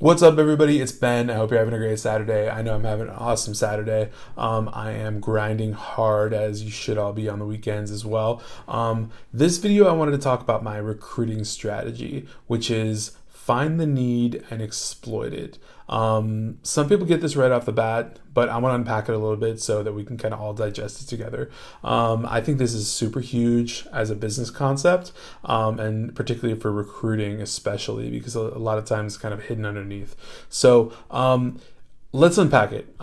What's up, everybody? It's Ben. I hope you're having a great Saturday. I know I'm having an awesome Saturday. I am grinding hard, as you should all be on the weekends as well. This video, I wanted to talk about my recruiting strategy, which is find the need and exploit it. Some people get this right off the bat, but I want to unpack it a little bit so that we can kind of all digest it together. I think this is super huge as a business concept, and particularly for recruiting, especially because a lot of times it's kind of hidden underneath. So let's unpack it.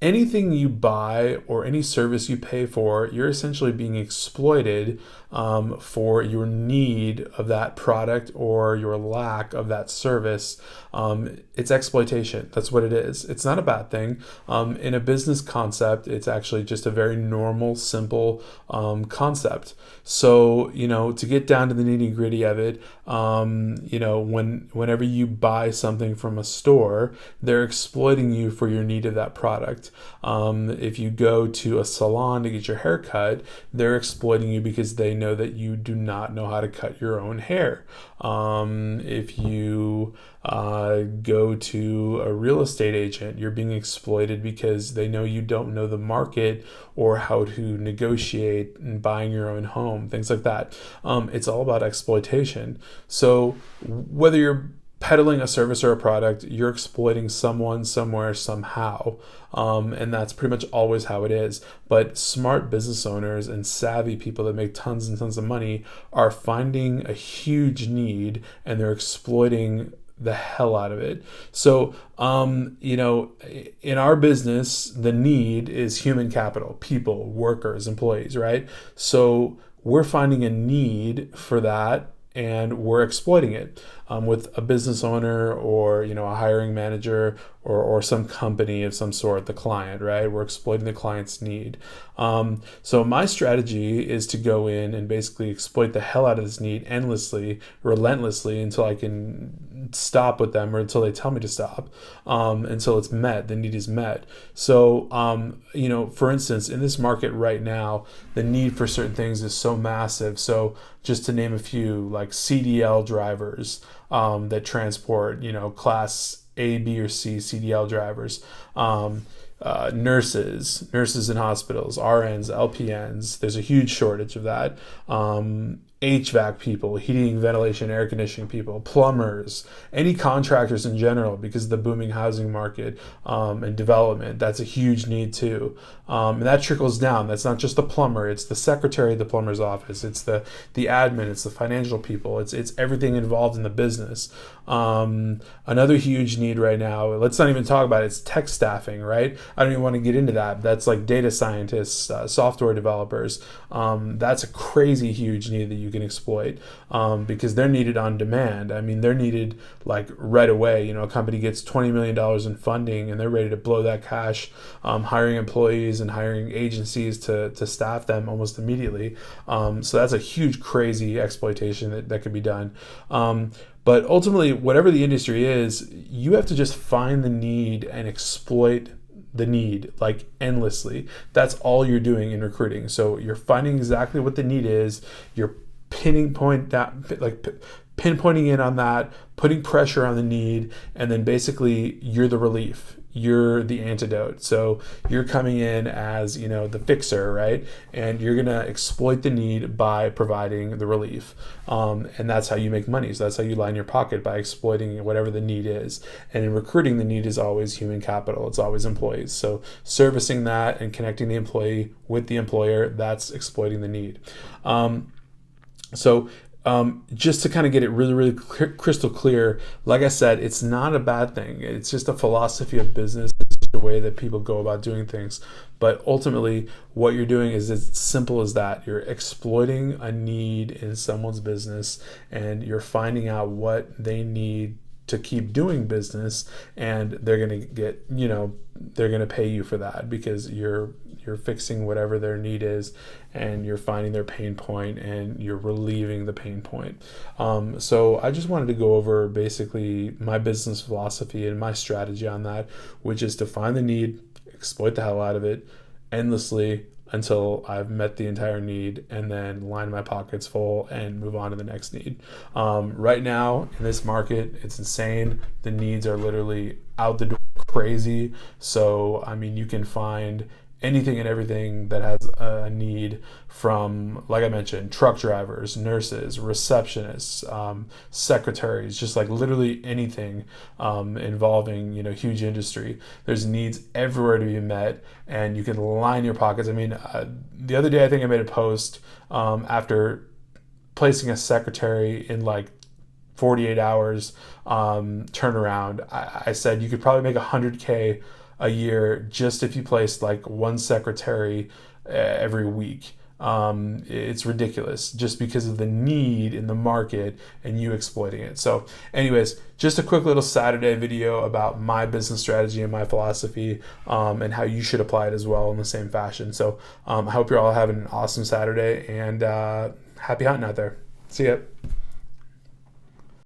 Anything you buy or any service you pay for, you're essentially being exploited for your need of that product or your lack of that service. It's exploitation. That's what it is. It's not a bad thing. In a business concept, it's actually just a very normal, simple concept. So, to get down to the nitty gritty of it, whenever you buy something from a store, they're exploiting you for your need of that product. If you go to a salon to get your hair cut, they're exploiting you because they know that you do not know how to cut your own hair. If you go to a real estate agent, you're being exploited because they know you don't know the market or how to negotiate in buying your own home, things like that. It's all about exploitation. So whether you're peddling a service or a product, you're exploiting someone, somewhere, somehow. And that's pretty much always how it is. But smart business owners and savvy people that make tons and tons of money are finding a huge need and they're exploiting the hell out of it. So, in our business, the need is human capital, people, workers, employees, right? So we're finding a need for that and we're exploiting it with a business owner or a hiring manager or some company of some sort, the client, right? We're exploiting the client's need. So my strategy is to go in and basically exploit the hell out of this need endlessly, relentlessly, until I can stop with them or until they tell me to stop, until it's met, the need is met. So, for instance, in this market right now, the need for certain things is so massive. So just to name a few, like CDL drivers that transport, class A, B, or C CDL drivers, nurses in hospitals, RNs, LPNs. There's a huge shortage of that. HVAC people, heating, ventilation, air conditioning people, plumbers, any contractors in general, because of the booming housing market and development. That's a huge need too. And that trickles down. That's not just the plumber, it's the secretary of the plumber's office, it's the admin, it's the financial people, it's everything involved in the business. Another huge need right now, let's not even talk about it, it's tech staffing, right? I don't even want to get into that. That's like data scientists, software developers. That's a crazy huge need that you can exploit because they're needed on demand. I mean, they're needed like right away. A company gets $20 million in funding and they're ready to blow that cash, hiring employees and hiring agencies to staff them almost immediately. So that's a huge, crazy exploitation that could be done. But ultimately, whatever the industry is, you have to just find the need and exploit the need like endlessly. That's all you're doing in recruiting. So you're finding exactly what the need is. You're pinpointing in on that, putting pressure on the need, and then basically you're the relief. You're the antidote. So you're coming in as, the fixer, right? And you're going to exploit the need by providing the relief. And that's how you make money. So that's how you line your pocket, by exploiting whatever the need is. And in recruiting, the need is always human capital. It's always employees. So servicing that and connecting the employee with the employer, that's exploiting the need. Just to kind of get it really, really crystal clear, like I said, it's not a bad thing. It's just a philosophy of business. It's just a way that people go about doing things. But ultimately, what you're doing is as simple as that. You're exploiting a need in someone's business, and you're finding out what they need to keep doing business, and they're going to get, they're going to pay you for that because you're fixing whatever their need is, and you're finding their pain point and you're relieving the pain point. So I just wanted to go over basically my business philosophy and my strategy on that, which is to find the need, exploit the hell out of it endlessly, until I've met the entire need, and then line my pockets full and move on to the next need. Right now in this market, it's insane. The needs are literally out the door crazy. So, I mean, you can find anything and everything that has a need, from, like I mentioned, truck drivers, nurses, receptionists, secretaries, just like literally anything involving, huge industry. There's needs everywhere to be met, and you can line your pockets. I mean, the other day I think I made a post after placing a secretary in like 48 hours turnaround. I said you could probably make 100K a year just if you placed like one secretary every week. It's ridiculous just because of the need in the market and you exploiting it. So anyways, just a quick little Saturday video about my business strategy and my philosophy, and how you should apply it as well in the same fashion. So I hope you're all having an awesome Saturday, and happy hunting out there. See ya.